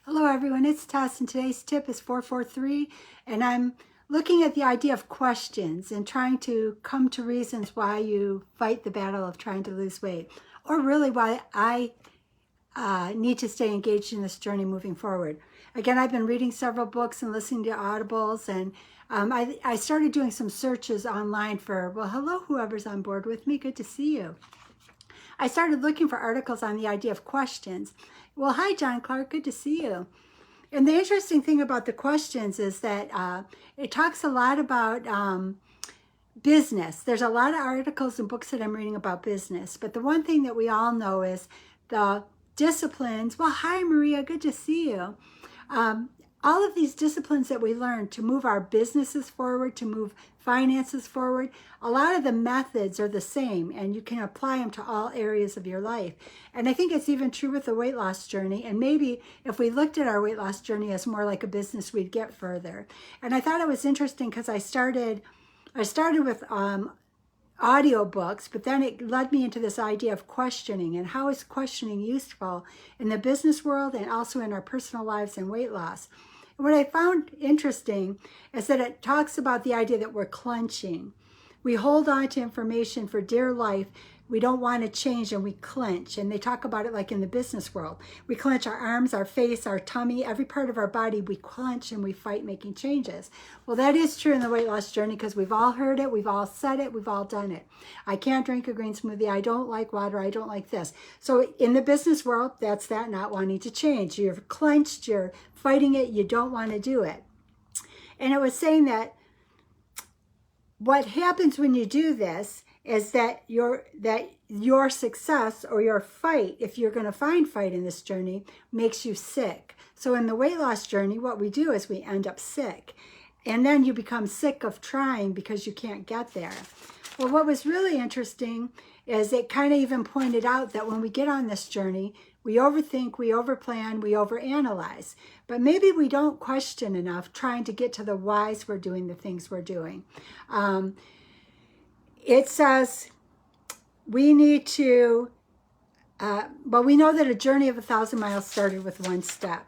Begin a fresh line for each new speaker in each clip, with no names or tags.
Hello everyone, it's Tess and today's tip is 443 and I'm looking at the idea of questions and trying to come to reasons why you fight the battle of trying to lose weight, or really why I need to stay engaged in this journey moving forward. Again, I've been reading several books and listening to audibles, and I started doing some searches online for, well, hello whoever's on board with me, good to see you. I started looking for articles on the idea of questions. Well, hi, John Clark, good to see you. And the interesting thing about the questions is that it talks a lot about business. There's a lot of articles and books that I'm reading about business, but the one thing that we all know is the disciplines. Well, hi, Maria, good to see you. All of these disciplines that we learn to move our businesses forward, to move finances forward, a lot of the methods are the same and you can apply them to all areas of your life. And I think it's even true with the weight loss journey. And maybe if we looked at our weight loss journey as more like a business, we'd get further. And I thought it was interesting because I started with audiobooks, but then it led me into this idea of questioning and how is questioning useful in the business world and also in our personal lives and weight loss. And what I found interesting is that it talks about the idea that we're clenching. We hold on to information for dear life. We don't want to change and we clench. And they talk about it like in the business world. We clench our arms, our face, our tummy, every part of our body. We clench and we fight making changes. Well, that is true in the weight loss journey because we've all heard it. We've all said it. We've all done it. I can't drink a green smoothie. I don't like water. I don't like this. So in the business world, that's that not wanting to change. You're clenched. You're fighting it. You don't want to do it. And it was saying that what happens when you do this is that your success or your fight, if you're going to find fight in this journey, makes you sick. So in the weight loss journey, what we do is we end up sick. And then you become sick of trying because you can't get there. Well, what was really interesting is it kind of even pointed out that when we get on this journey, we overthink, we overplan, we overanalyze. But maybe we don't question enough trying to get to the whys we're doing the things we're doing. It says we need to, we know that a journey of 1,000 miles started with one step.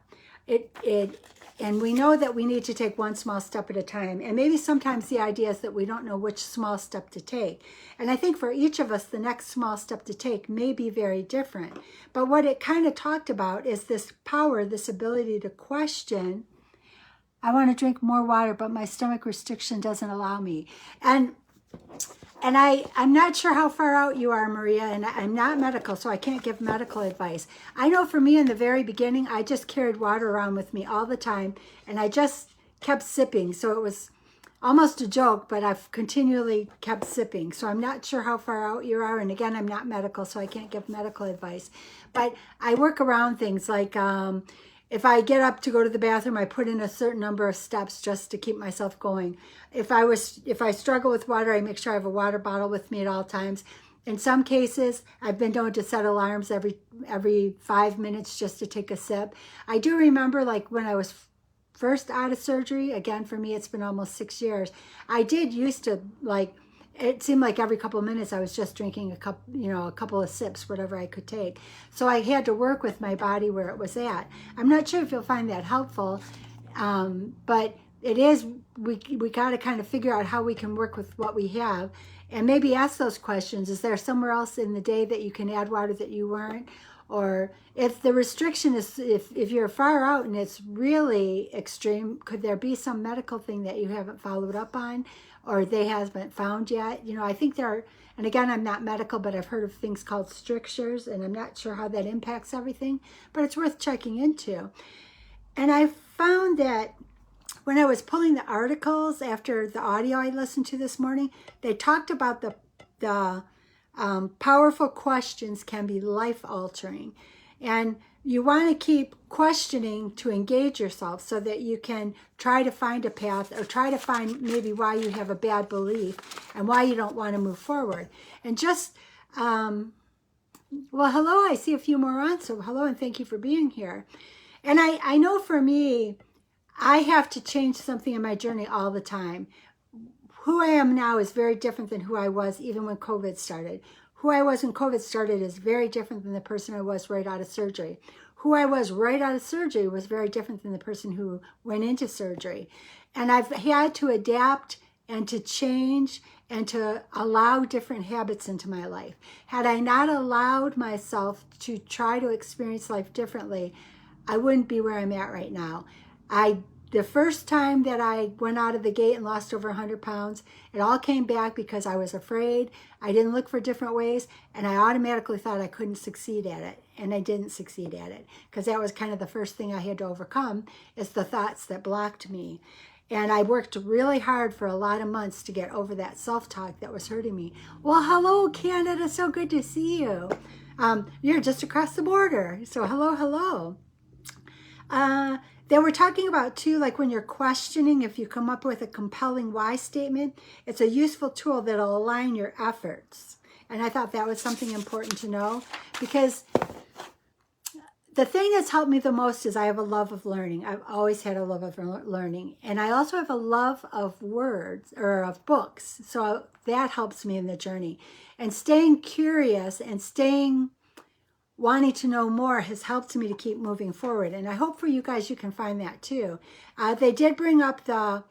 And we know that we need to take one small step at a time. And maybe sometimes the idea is that we don't know which small step to take. And I think for each of us, the next small step to take may be very different. But what it kind of talked about is this power, this ability to question. I want to drink more water, but my stomach restriction doesn't allow me. And I'm not sure how far out you are, Maria, and I'm not medical, so I can't give medical advice. I know for me in the very beginning, I just carried water around with me all the time, and I just kept sipping. So it was almost a joke, but I've continually kept sipping. So I'm not sure how far out you are. And again, I'm not medical, so I can't give medical advice. But I work around things like if I get up to go to the bathroom, I put in a certain number of steps just to keep myself going. If I struggle with water, I make sure I have a water bottle with me at all times. In some cases, I've been known to set alarms every 5 minutes just to take a sip. I do remember, like when I was first out of surgery, again, for me, it's been almost 6 years. I did used to it seemed like every couple of minutes I was just drinking a couple of sips, whatever I could take. So I had to work with my body where it was at. I'm not sure if you'll find that helpful, but it is, we got to kind of figure out how we can work with what we have and maybe ask those questions. Is there somewhere else in the day that you can add water that you weren't? Or if the restriction is, if you're far out and it's really extreme, could there be some medical thing that you haven't followed up on or they haven't found yet? I think there are, and again, I'm not medical, but I've heard of things called strictures, and I'm not sure how that impacts everything, but it's worth checking into. And I found that when I was pulling the articles after the audio I listened to this morning, they talked about the powerful questions can be life-altering. And you want to keep questioning to engage yourself so that you can try to find a path or try to find maybe why you have a bad belief and why you don't want to move forward. And just, well, hello, I see a few more on, so hello and thank you for being here. And I know for me, I have to change something in my journey all the time. Who I am now is very different than who I was even when COVID started. Who I was when COVID started is very different than the person I was right out of surgery. who I was right out of surgery was very different than the person who went into surgery. And I've had to adapt and to change and to allow different habits into my life. Had I not allowed myself to try to experience life differently, I wouldn't be where I'm at right now. The first time that I went out of the gate and lost over 100 pounds, it all came back because I was afraid. I didn't look for different ways, and I automatically thought I couldn't succeed at it, and I didn't succeed at it, because that was kind of the first thing I had to overcome, is the thoughts that blocked me. And I worked really hard for a lot of months to get over that self-talk that was hurting me. Well, hello, Canada. So good to see you. You're just across the border. So hello, hello. They were talking about too, like when you're questioning, if you come up with a compelling why statement, it's a useful tool that'll align your efforts. And I thought that was something important to know, because the thing that's helped me the most is I have a love of learning. I've always had a love of learning. And I also have a love of words, or of books. So that helps me in the journey. And staying curious and wanting to know more has helped me to keep moving forward. And I hope for you guys, you can find that too. They did bring up the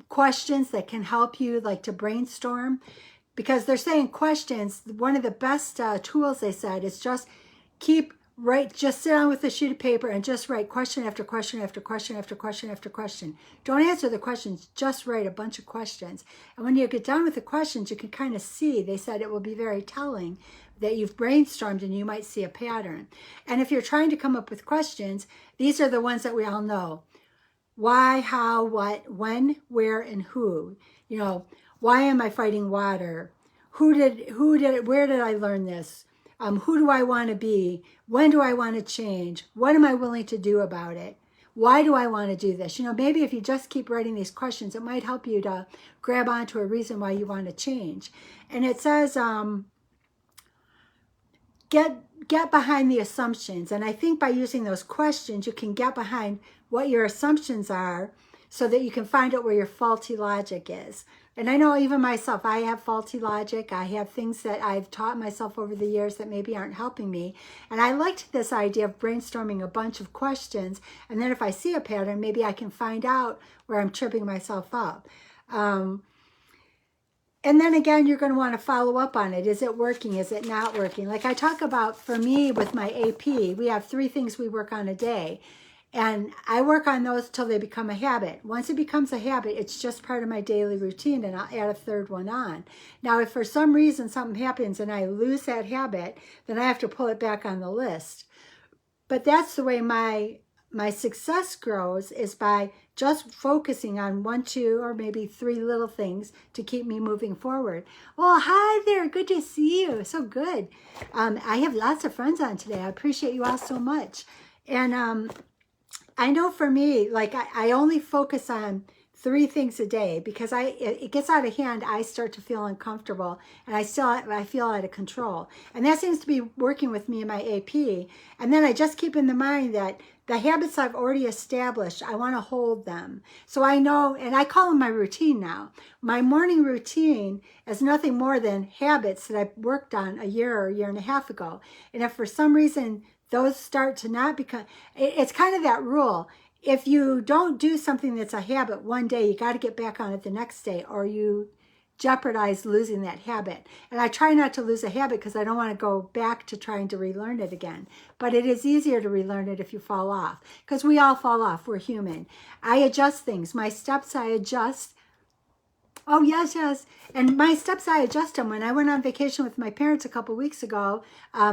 questions that can help you, like to brainstorm, because they're saying questions, one of the best tools, they said, is just just sit down with a sheet of paper and just write question after question after question after question after question. Don't answer the questions, just write a bunch of questions. And when you get done with the questions, you can kind of see, they said it will be very telling that you've brainstormed, and you might see a pattern. And if you're trying to come up with questions, these are the ones that we all know. Why, how, what, when, where, and who. You know, why am I fighting water? Where did I learn this? Who do I want to be? When do I want to change? What am I willing to do about it? Why do I want to do this? You know, maybe if you just keep writing these questions, it might help you to grab onto a reason why you want to change. And it says, get behind the assumptions. And I think by using those questions, you can get behind what your assumptions are, so that you can find out where your faulty logic is. And I know even myself, I have faulty logic. I have things that I've taught myself over the years that maybe aren't helping me. And I liked this idea of brainstorming a bunch of questions. And then if I see a pattern, maybe I can find out where I'm tripping myself up. And then again, you're going to want to follow up on it. Is it working? Is it not working? Like I talk about, for me with my AP, we have 3 things we work on a day. And I work on those till they become a habit. Once it becomes a habit, it's just part of my daily routine, and I'll add a 3rd one on. Now, if for some reason something happens and I lose that habit, then I have to pull it back on the list. But that's the way my success grows, is by just focusing on 1, 2, or maybe 3 little things to keep me moving forward. Well, hi there. Good to see you. So good. I have lots of friends on today. I appreciate you all so much. And I know for me, like I only focus on 3 things a day, because it gets out of hand. I start to feel uncomfortable, and I feel out of control. And that seems to be working with me in my AP. And then I just keep in the mind that the habits I've already established, I want to hold them. So I know, and I call them my routine now. My morning routine is nothing more than habits that I worked on a year or a year and a half ago. And if for some reason those start to not become, it's kind of that rule. If you don't do something that's a habit one day, you got to get back on it the next day, or you jeopardize losing that habit. And I try not to lose a habit, because I don't want to go back to trying to relearn it again. But it is easier to relearn it if you fall off, because we all fall off. We're human. I adjust things. My steps I adjust. Oh, yes, yes. And my steps, I adjust them. When I went on vacation with my parents a couple weeks ago,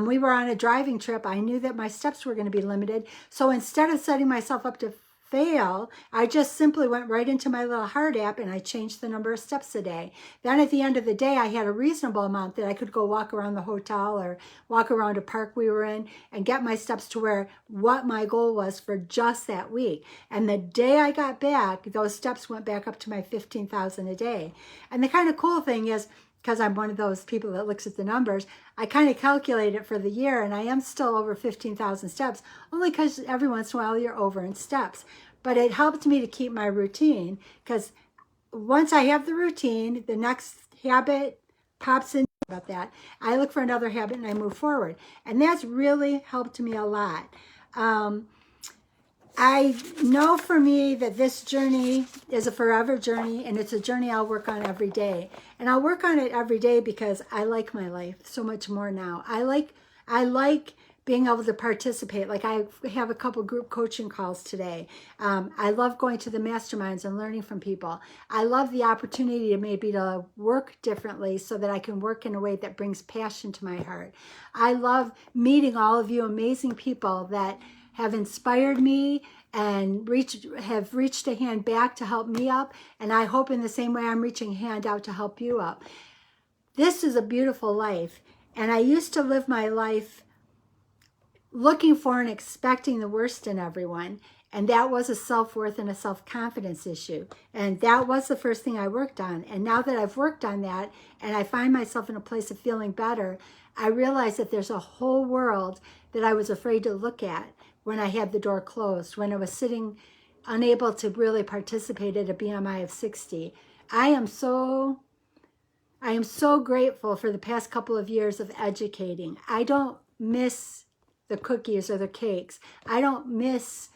we were on a driving trip. I knew that my steps were going to be limited. So instead of setting myself up to fail, I just simply went right into my little heart app, and I changed the number of steps a day. Then at the end of the day, I had a reasonable amount that I could go walk around the hotel or walk around a park we were in and get my steps to what my goal was for just that week. And the day I got back, those steps went back up to my 15,000 a day. And the kind of cool thing is, because I'm one of those people that looks at the numbers, I kind of calculate it for the year, and I am still over 15,000 steps, only because every once in a while you're over in steps. But it helped me to keep my routine, because once I have the routine, the next habit pops in about that. I look for another habit and I move forward. And that's really helped me a lot. I know for me that this journey is a forever journey, and it's a journey I'll work on every day. And I'll work on it every day because I like my life so much more now. I like being able to participate. Like I have a couple group coaching calls today. I love going to the masterminds and learning from people. I love the opportunity to maybe to work differently so that I can work in a way that brings passion to my heart. I love meeting all of you amazing people that have inspired me and have reached a hand back to help me up. And I hope in the same way I'm reaching a hand out to help you up. This is a beautiful life. And I used to live my life looking for and expecting the worst in everyone. And that was a self-worth and a self-confidence issue. And that was the first thing I worked on. And now that I've worked on that and I find myself in a place of feeling better, I realize that there's a whole world that I was afraid to look at when I had the door closed, when I was sitting unable to really participate at a BMI of 60. I am so grateful for the past couple of years of educating. I don't miss the cookies or the cakes. I don't miss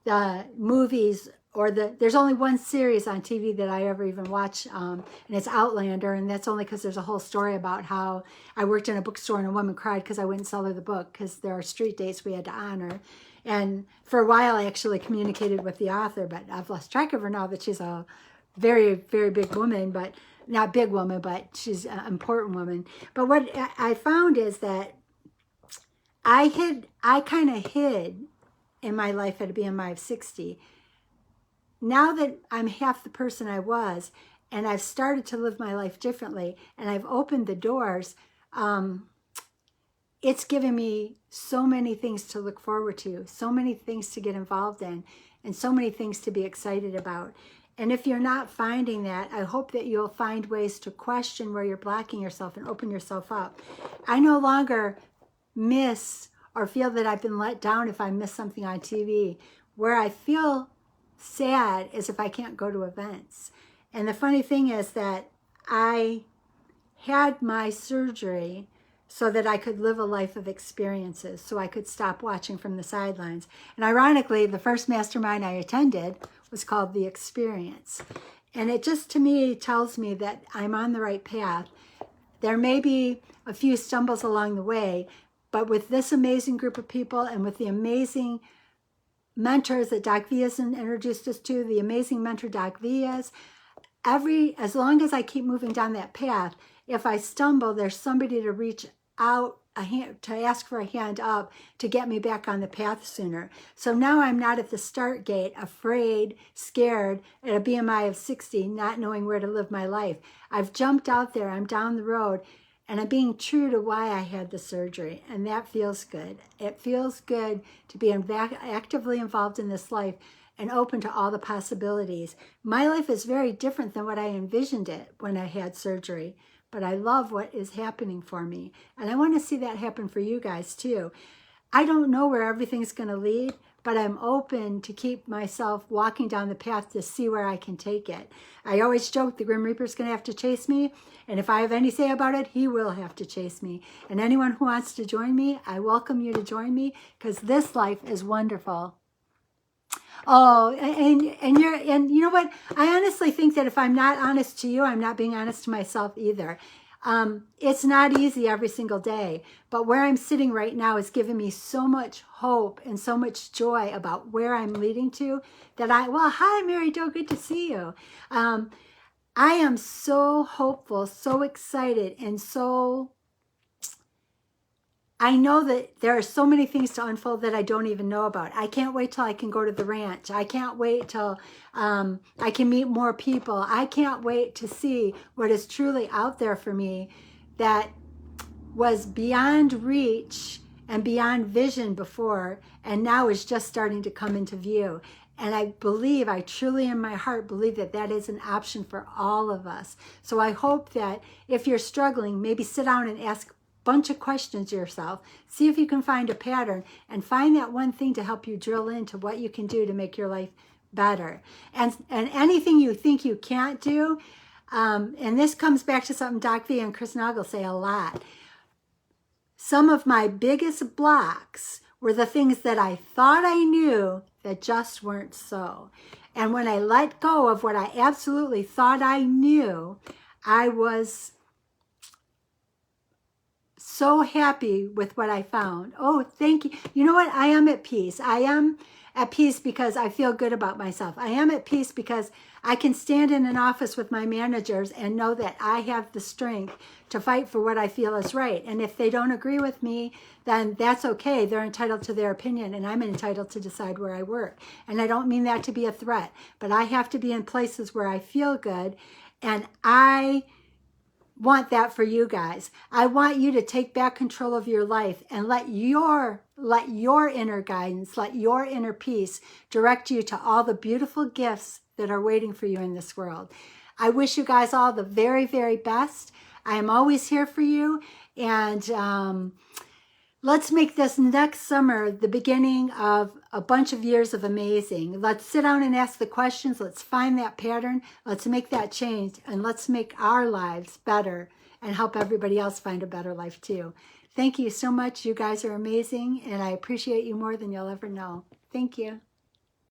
the movies or there's only one series on TV that I ever even watch, and it's Outlander, and that's only because there's a whole story about how I worked in a bookstore and a woman cried because I wouldn't sell her the book because there are street dates we had to honor. And for a while, I actually communicated with the author, but I've lost track of her now that she's a very, very big woman, but not big woman, but she's an important woman. But what I found is that I kind of hid in my life at a BMI of 60. Now that I'm half the person I was, and I've started to live my life differently, and I've opened the doors, it's given me so many things to look forward to, so many things to get involved in, and so many things to be excited about. And if you're not finding that, I hope that you'll find ways to question where you're blocking yourself and open yourself up. I no longer miss or feel that I've been let down if I miss something on TV. Where I feel sad is if I can't go to events. And the funny thing is that I had my surgery so that I could live a life of experiences, so I could stop watching from the sidelines. And ironically, the first mastermind I attended was called The Experience. And it just, to me, tells me that I'm on the right path. There may be a few stumbles along the way, but with this amazing group of people and with the amazing mentors that Doc Vias introduced us to, the amazing mentor Doc Vias, as long as I keep moving down that path, if I stumble, there's somebody to reach out a hand, to ask for a hand up to get me back on the path sooner. So now I'm not at the start gate, afraid, scared, at a BMI of 60, not knowing where to live my life. I've jumped out there, I'm down the road, and I'm being true to why I had the surgery, and that feels good. It feels good to be actively involved in this life and open to all the possibilities. My life is very different than what I envisioned it when I had surgery, but I love what is happening for me, and I want to see that happen for you guys too. I don't know where everything's going to lead, but I'm open to keep myself walking down the path to see where I can take it. I always joke the Grim Reaper's going to have to chase me, and if I have any say about it, he will have to chase me. And anyone who wants to join me, I welcome you to join me, because this life is wonderful. Oh, and you know what? I honestly think that if I'm not honest to you, I'm not being honest to myself either. It's not easy every single day, but where I'm sitting right now is giving me so much hope and so much joy about where I'm leading to that hi, Mary Jo, good to see you. I am so hopeful, so excited, and I know that there are so many things to unfold that I don't even know about. I can't wait till I can go to the ranch. I can't wait till I can meet more people. I can't wait to see what is truly out there for me that was beyond reach and beyond vision before, and now is just starting to come into view. And I truly in my heart believe that that is an option for all of us. So I hope that if you're struggling, maybe sit down and ask bunch of questions yourself, see if you can find a pattern, and find that one thing to help you drill into what you can do to make your life better. And anything you think you can't do, And this comes back to something Doc V and Chris Nagel say a lot. Some of my biggest blocks were the things that I thought I knew that just weren't so. And when I let go of what I absolutely thought I knew, I was so happy with what I found. Oh, thank you. You know what? I am at peace. I am at peace because I feel good about myself. I am at peace because I can stand in an office with my managers and know that I have the strength to fight for what I feel is right. And if they don't agree with me, then that's okay. They're entitled to their opinion, and I'm entitled to decide where I work. And I don't mean that to be a threat, but I have to be in places where I feel good, and I want that for you guys. I want you to take back control of your life and let your inner guidance, let your inner peace direct you to all the beautiful gifts that are waiting for you in this world. I wish you guys all the very, very best. I am always here for you. And let's make this next summer the beginning of a bunch of years of amazing. Let's sit down and ask the questions. Let's find that pattern. Let's make that change. And let's make our lives better and help everybody else find a better life too. Thank you so much. You guys are amazing. And I appreciate you more than you'll ever know. Thank you.